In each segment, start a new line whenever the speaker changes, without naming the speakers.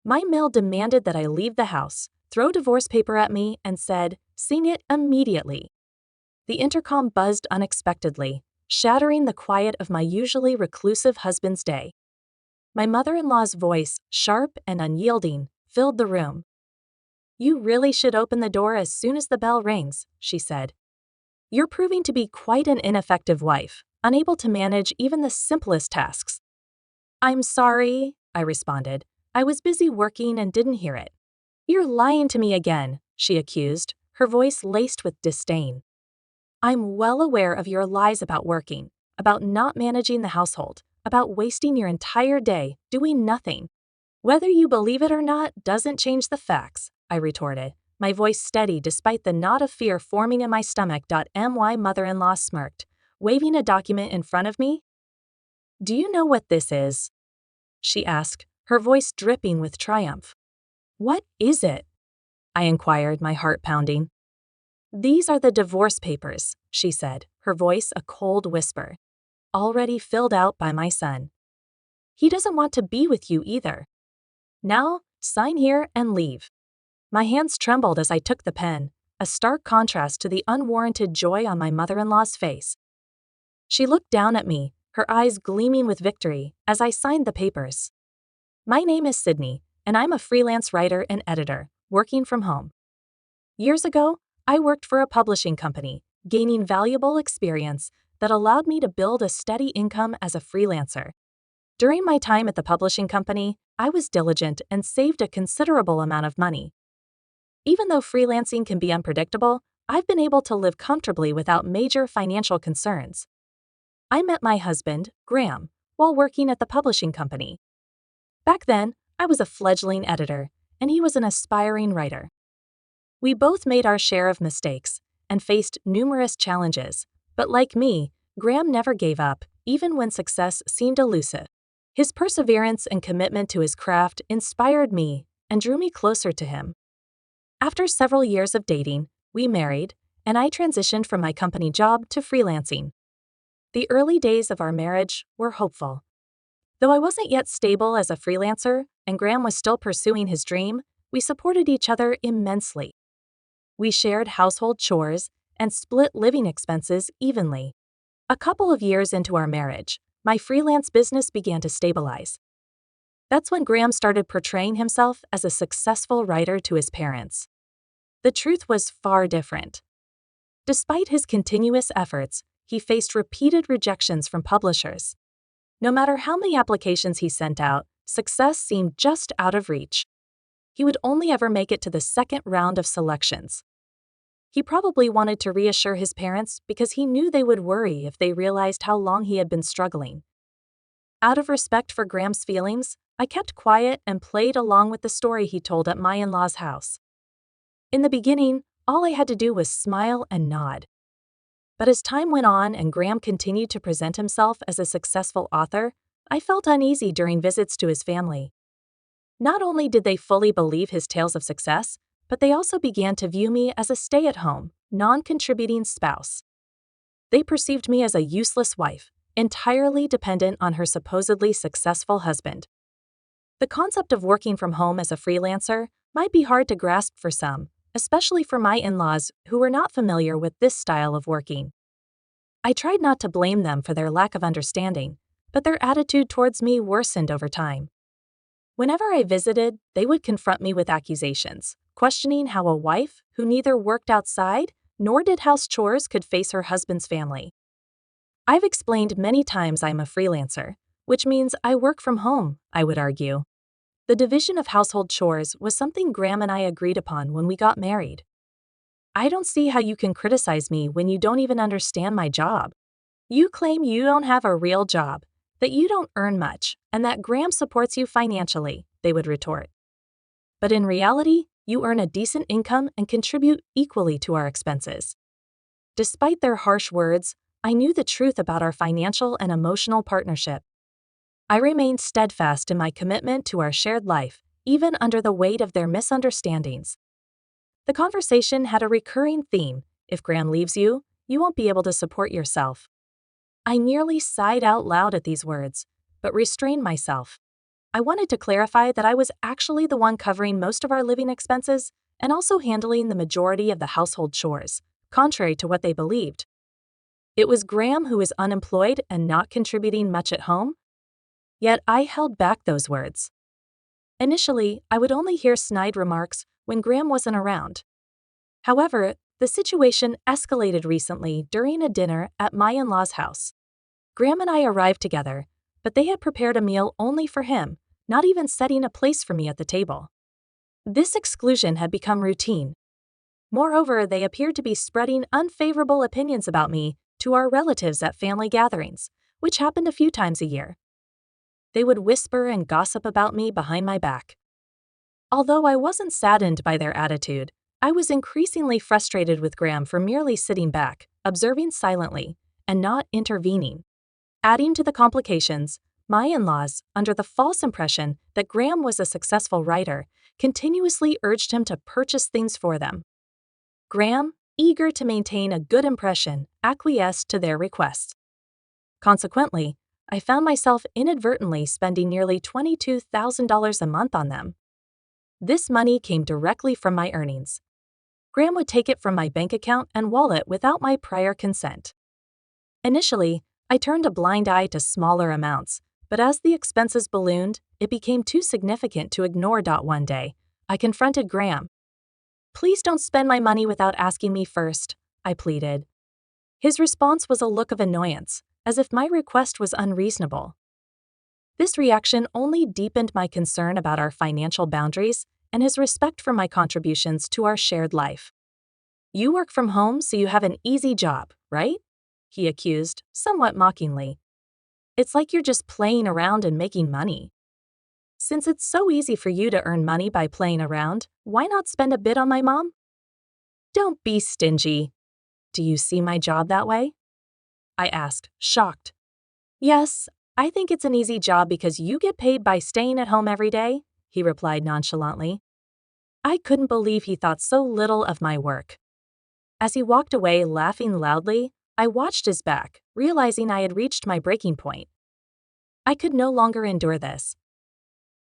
My mail demanded that I leave the house, throw divorce paper at me, and said, "Sing it immediately." The intercom buzzed unexpectedly, shattering the quiet of my usually reclusive husband's day. My mother-in-law's voice, sharp and unyielding, filled the room. "You really should open the door as soon as the bell rings," she said. "You're proving to be quite an ineffective wife, unable to manage even the simplest tasks." "I'm sorry," I responded. "I was busy working and didn't hear it." "You're lying to me again," she accused, her voice laced with disdain. "I'm well aware of your lies about working, about not managing the household, about wasting your entire day doing nothing. Whether you believe it or not doesn't change the facts," I retorted, my voice steady despite the knot of fear forming in my stomach. My mother-in-law smirked, waving a document in front of me. "Do you know what this is?" she asked, her voice dripping with triumph. "What is it?" I inquired, my heart pounding. "These are the divorce papers," she said, her voice a cold whisper. "Already filled out by my son. He doesn't want to be with you either. Now, sign here and leave." My hands trembled as I took the pen, a stark contrast to the unwarranted joy on my mother-in-law's face. She looked down at me, her eyes gleaming with victory, as I signed the papers. "My name is Sydney, and I'm a freelance writer and editor, working from home. Years ago, I worked for a publishing company, gaining valuable experience that allowed me to build a steady income as a freelancer. During my time at the publishing company, I was diligent and saved a considerable amount of money. Even though freelancing can be unpredictable, I've been able to live comfortably without major financial concerns. I met my husband, Graham, while working at the publishing company. Back then, I was a fledgling editor, and he was an aspiring writer. We both made our share of mistakes and faced numerous challenges, but like me, Graham never gave up, even when success seemed elusive. His perseverance and commitment to his craft inspired me and drew me closer to him. After several years of dating, we married, and I transitioned from my company job to freelancing. The early days of our marriage were hopeful. Though I wasn't yet stable as a freelancer, and Graham was still pursuing his dream, we supported each other immensely. We shared household chores and split living expenses evenly. A couple of years into our marriage, my freelance business began to stabilize. That's when Graham started portraying himself as a successful writer to his parents. The truth was far different. Despite his continuous efforts, he faced repeated rejections from publishers. No matter how many applications he sent out, success seemed just out of reach. He would only ever make it to the second round of selections. He probably wanted to reassure his parents because he knew they would worry if they realized how long he had been struggling. Out of respect for Graham's feelings, I kept quiet and played along with the story he told at my in-laws' house. In the beginning, all I had to do was smile and nod. But as time went on and Graham continued to present himself as a successful author, I felt uneasy during visits to his family. Not only did they fully believe his tales of success, but they also began to view me as a stay-at-home, non-contributing spouse. They perceived me as a useless wife, entirely dependent on her supposedly successful husband. The concept of working from home as a freelancer might be hard to grasp for some, especially for my in-laws who were not familiar with this style of working. I tried not to blame them for their lack of understanding, but their attitude towards me worsened over time. Whenever I visited, they would confront me with accusations, questioning how a wife who neither worked outside nor did house chores could face her husband's family. I've explained many times I'm a freelancer, which means I work from home, I would argue. The division of household chores was something Graham and I agreed upon when we got married. "I don't see how you can criticize me when you don't even understand my job. You claim you don't have a real job, that you don't earn much, and that Graham supports you financially," they would retort. "But in reality, you earn a decent income and contribute equally to our expenses." Despite their harsh words, I knew the truth about our financial and emotional partnership. I remained steadfast in my commitment to our shared life, even under the weight of their misunderstandings. The conversation had a recurring theme: if Graham leaves you, you won't be able to support yourself. I nearly sighed out loud at these words, but restrained myself. I wanted to clarify that I was actually the one covering most of our living expenses and also handling the majority of the household chores, contrary to what they believed. It was Graham who was unemployed and not contributing much at home, yet I held back those words. Initially, I would only hear snide remarks when Graham wasn't around. However, the situation escalated recently during a dinner at my in-laws' house. Graham and I arrived together, but they had prepared a meal only for him, not even setting a place for me at the table. This exclusion had become routine. Moreover, they appeared to be spreading unfavorable opinions about me to our relatives at family gatherings, which happened a few times a year. They would whisper and gossip about me behind my back. Although I wasn't saddened by their attitude, I was increasingly frustrated with Graham for merely sitting back, observing silently, and not intervening. Adding to the complications, my in-laws, under the false impression that Graham was a successful writer, continuously urged him to purchase things for them. Graham, eager to maintain a good impression, acquiesced to their requests. Consequently, I found myself inadvertently spending nearly $22,000 a month on them. This money came directly from my earnings. Graham would take it from my bank account and wallet without my prior consent. Initially, I turned a blind eye to smaller amounts, but as the expenses ballooned, it became too significant to ignore. One day, I confronted Graham. "Please don't spend my money without asking me first," I pleaded. His response was a look of annoyance, as if my request was unreasonable. This reaction only deepened my concern about our financial boundaries and his respect for my contributions to our shared life. "You work from home, so you have an easy job, right?" he accused, somewhat mockingly. "It's like you're just playing around and making money. Since it's so easy for you to earn money by playing around, why not spend a bit on my mom?" "Don't be stingy. Do you see my job that way?" I asked, shocked. "Yes, I think it's an easy job because you get paid by staying at home every day," he replied nonchalantly. I couldn't believe he thought so little of my work. As he walked away laughing loudly, I watched his back, realizing I had reached my breaking point. I could no longer endure this.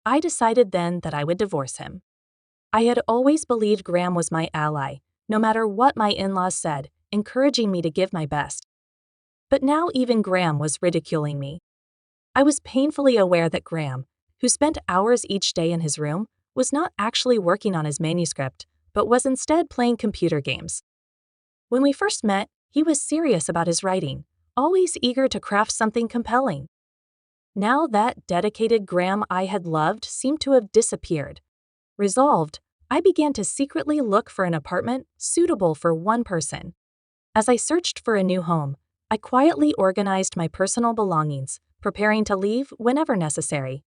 I decided then that I would divorce him. I had always believed Graham was my ally, no matter what my in-laws said, encouraging me to give my best. But now even Graham was ridiculing me. I was painfully aware that Graham, who spent hours each day in his room, was not actually working on his manuscript, but was instead playing computer games. When we first met, he was serious about his writing, always eager to craft something compelling. Now that dedicated Graham I had loved seemed to have disappeared. Resolved, I began to secretly look for an apartment suitable for one person. As I searched for a new home, I quietly organized my personal belongings, preparing to leave whenever necessary.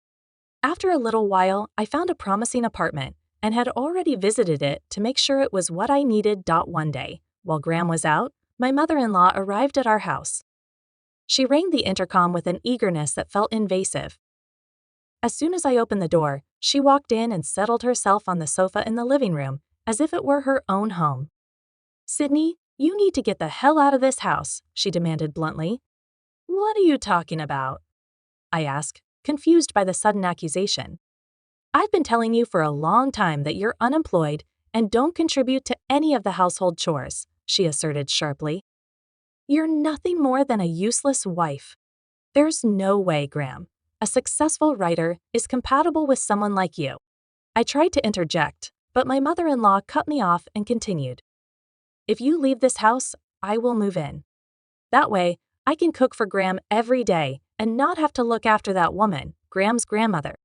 After a little while, I found a promising apartment and had already visited it to make sure it was what I needed. One day, while Graham was out, my mother-in-law arrived at our house. She rang the intercom with an eagerness that felt invasive. As soon as I opened the door, she walked in and settled herself on the sofa in the living room, as if it were her own home. "Sydney, you need to get the hell out of this house," she demanded bluntly. "What are you talking about?" I asked, confused by the sudden accusation. "I've been telling you for a long time that you're unemployed and don't contribute to any of the household chores," she asserted sharply. "You're nothing more than a useless wife. There's no way, Graham, a successful writer is compatible with someone like you." I tried to interject, but my mother-in-law cut me off and continued. "If you leave this house, I will move in. That way, I can cook for Graham every day and not have to look after that woman, Graham's grandmother.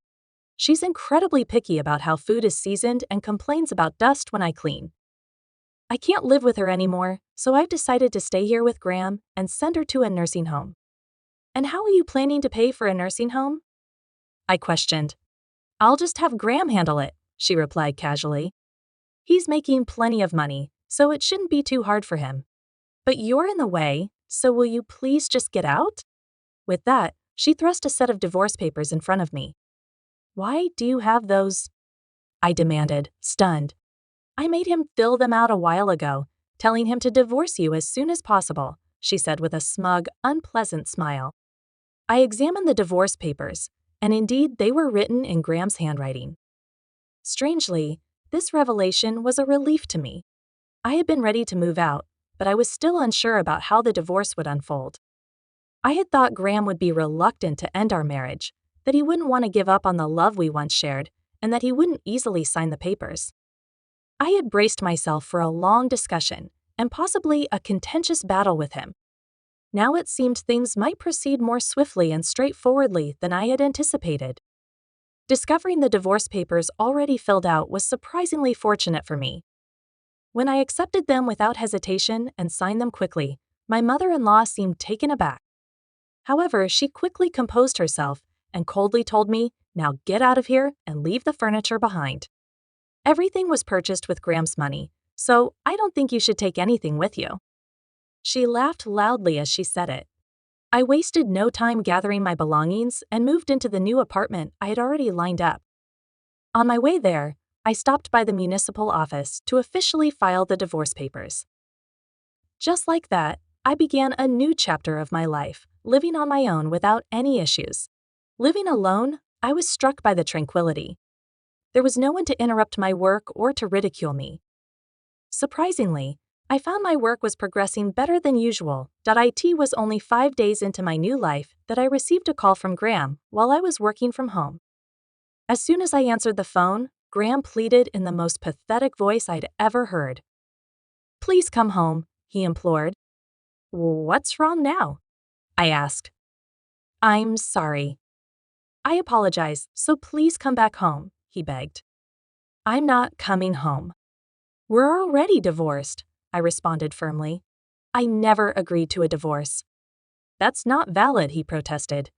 She's incredibly picky about how food is seasoned and complains about dust when I clean. I can't live with her anymore, so I've decided to stay here with Graham and send her to a nursing home." "And how are you planning to pay for a nursing home?" I questioned. "I'll just have Graham handle it," she replied casually. "He's making plenty of money, so it shouldn't be too hard for him. But you're in the way, so will you please just get out?" With that, she thrust a set of divorce papers in front of me. "Why do you have those?" I demanded, stunned. "I made him fill them out a while ago, telling him to divorce you as soon as possible," she said with a smug, unpleasant smile. I examined the divorce papers, and indeed they were written in Graham's handwriting. Strangely, this revelation was a relief to me. I had been ready to move out, but I was still unsure about how the divorce would unfold. I had thought Graham would be reluctant to end our marriage, that he wouldn't want to give up on the love we once shared, and that he wouldn't easily sign the papers. I had braced myself for a long discussion, and possibly a contentious battle with him. Now it seemed things might proceed more swiftly and straightforwardly than I had anticipated. Discovering the divorce papers already filled out was surprisingly fortunate for me. When I accepted them without hesitation and signed them quickly, my mother-in-law seemed taken aback. However, she quickly composed herself and coldly told me, "Now get out of here and leave the furniture behind. Everything was purchased with Graham's money, so I don't think you should take anything with you." She laughed loudly as she said it. I wasted no time gathering my belongings and moved into the new apartment I had already lined up. On my way there, I stopped by the municipal office to officially file the divorce papers. Just like that, I began a new chapter of my life, living on my own without any issues. Living alone, I was struck by the tranquility. There was no one to interrupt my work or to ridicule me. Surprisingly, I found my work was progressing better than usual. It was only 5 days into my new life that I received a call from Graham while I was working from home. As soon as I answered the phone, Graham pleaded in the most pathetic voice I'd ever heard. "Please come home," he implored. "What's wrong now?" I asked. "I'm sorry. I apologize, so please come back home," he begged. "I'm not coming home. We're already divorced," I responded firmly. "I never agreed to a divorce." "That's not valid," he protested.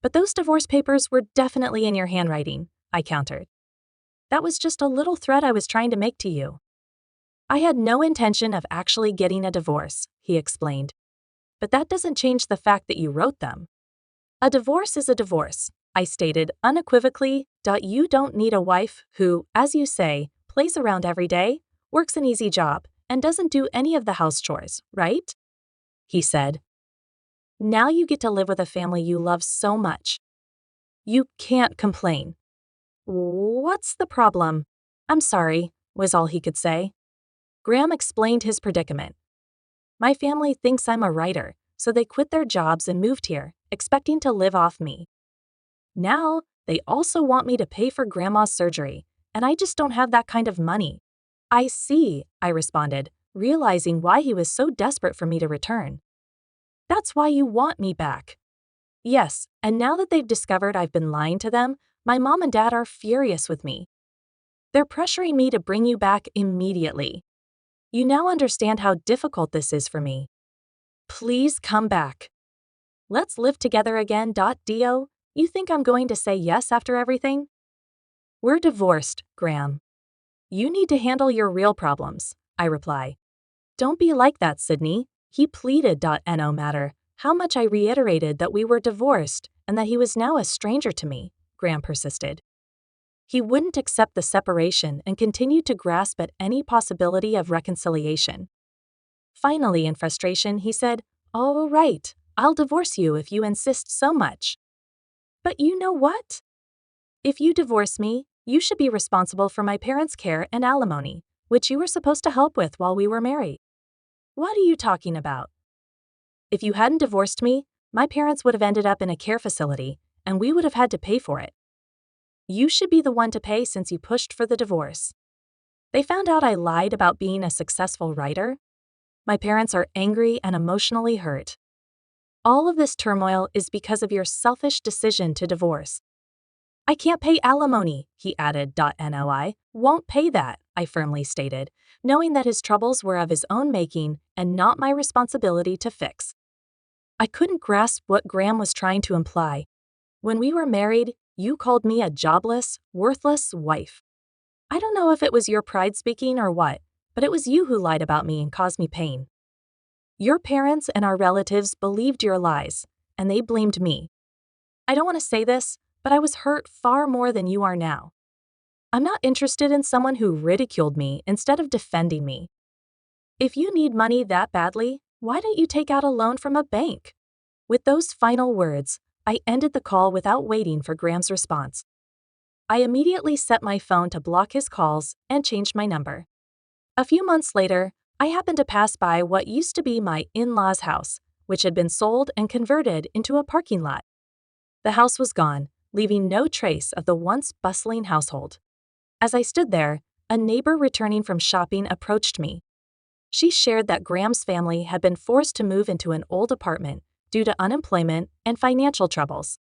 "But those divorce papers were definitely in your handwriting," I countered. "That was just a little threat I was trying to make to you." "I had no intention of actually getting a divorce," he explained. "But that doesn't change the fact that you wrote them." "A divorce is a divorce," I stated unequivocally. "You don't need a wife who, as you say, plays around every day, works an easy job, and doesn't do any of the house chores, right?" He said. "Now you get to live with a family you love so much. You can't complain." "What's the problem?" "I'm sorry," was all he could say. Graham explained his predicament. "My family thinks I'm a writer, so they quit their jobs and moved here, expecting to live off me. Now, they also want me to pay for Grandma's surgery, and I just don't have that kind of money." "I see," I responded, realizing why he was so desperate for me to return. "That's why you want me back." "Yes, and now that they've discovered I've been lying to them, my mom and dad are furious with me. They're pressuring me to bring you back immediately. You now understand how difficult this is for me. Please come back. Let's live together again. Do you think I'm going to say yes after everything?" "We're divorced, Graham. You need to handle your real problems," I reply. "Don't be like that, Sydney," he pleaded. No matter how much I reiterated that we were divorced and that he was now a stranger to me, Graham persisted. He wouldn't accept the separation and continued to grasp at any possibility of reconciliation. Finally, in frustration, he said, "All right, I'll divorce you if you insist so much. But you know what? If you divorce me, you should be responsible for my parents' care and alimony, which you were supposed to help with while we were married." "What are you talking about?" "If you hadn't divorced me, my parents would have ended up in a care facility, and we would have had to pay for it. You should be the one to pay since you pushed for the divorce. They found out I lied about being a successful writer. My parents are angry and emotionally hurt. All of this turmoil is because of your selfish decision to divorce." "I can't pay alimony," he added. "I won't pay that," I firmly stated, knowing that his troubles were of his own making and not my responsibility to fix. I couldn't grasp what Graham was trying to imply. "When we were married, you called me a jobless, worthless wife. I don't know if it was your pride speaking or what, but it was you who lied about me and caused me pain. Your parents and our relatives believed your lies, and they blamed me. I don't want to say this, but I was hurt far more than you are now. I'm not interested in someone who ridiculed me instead of defending me. If you need money that badly, why don't you take out a loan from a bank?" With those final words, I ended the call without waiting for Graham's response. I immediately set my phone to block his calls and changed my number. A few months later, I happened to pass by what used to be my in-laws' house, which had been sold and converted into a parking lot. The house was gone, leaving no trace of the once bustling household. As I stood there, a neighbor returning from shopping approached me. She shared that Graham's family had been forced to move into an old apartment due to unemployment and financial troubles.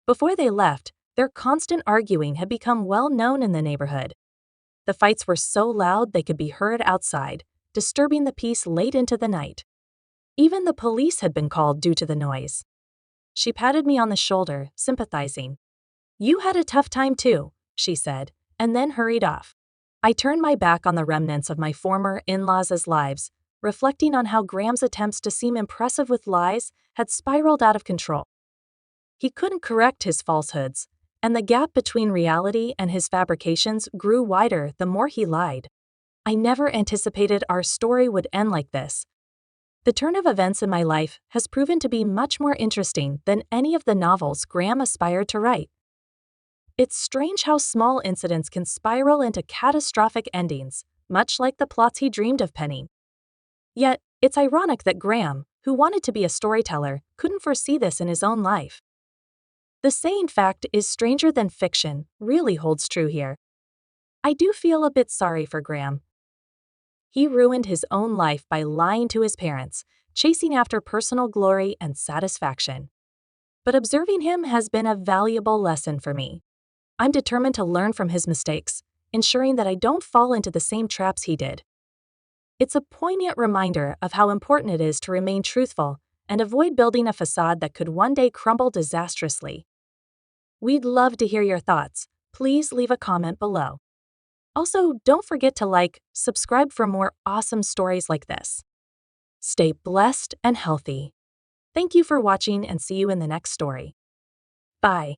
Before they left, their constant arguing had become well known in the neighborhood. The fights were so loud they could be heard outside, disturbing the peace late into the night. Even the police had been called due to the noise. She patted me on the shoulder, sympathizing. "You had a tough time too," she said, and then hurried off. I turned my back on the remnants of my former in-laws' lives, reflecting on how Graham's attempts to seem impressive with lies had spiraled out of control. He couldn't correct his falsehoods, and the gap between reality and his fabrications grew wider the more he lied. I never anticipated our story would end like this. The turn of events in my life has proven to be much more interesting than any of the novels Graham aspired to write. It's strange how small incidents can spiral into catastrophic endings, much like the plots he dreamed of penning. Yet, it's ironic that Graham, who wanted to be a storyteller, couldn't foresee this in his own life. The saying "fact is stranger than fiction" really holds true here. I do feel a bit sorry for Graham. He ruined his own life by lying to his parents, chasing after personal glory and satisfaction. But observing him has been a valuable lesson for me. I'm determined to learn from his mistakes, ensuring that I don't fall into the same traps he did. It's a poignant reminder of how important it is to remain truthful and avoid building a facade that could one day crumble disastrously. We'd love to hear your thoughts. Please leave a comment below. Also, don't forget to subscribe for more awesome stories like this. Stay blessed and healthy. Thank you for watching and see you in the next story. Bye.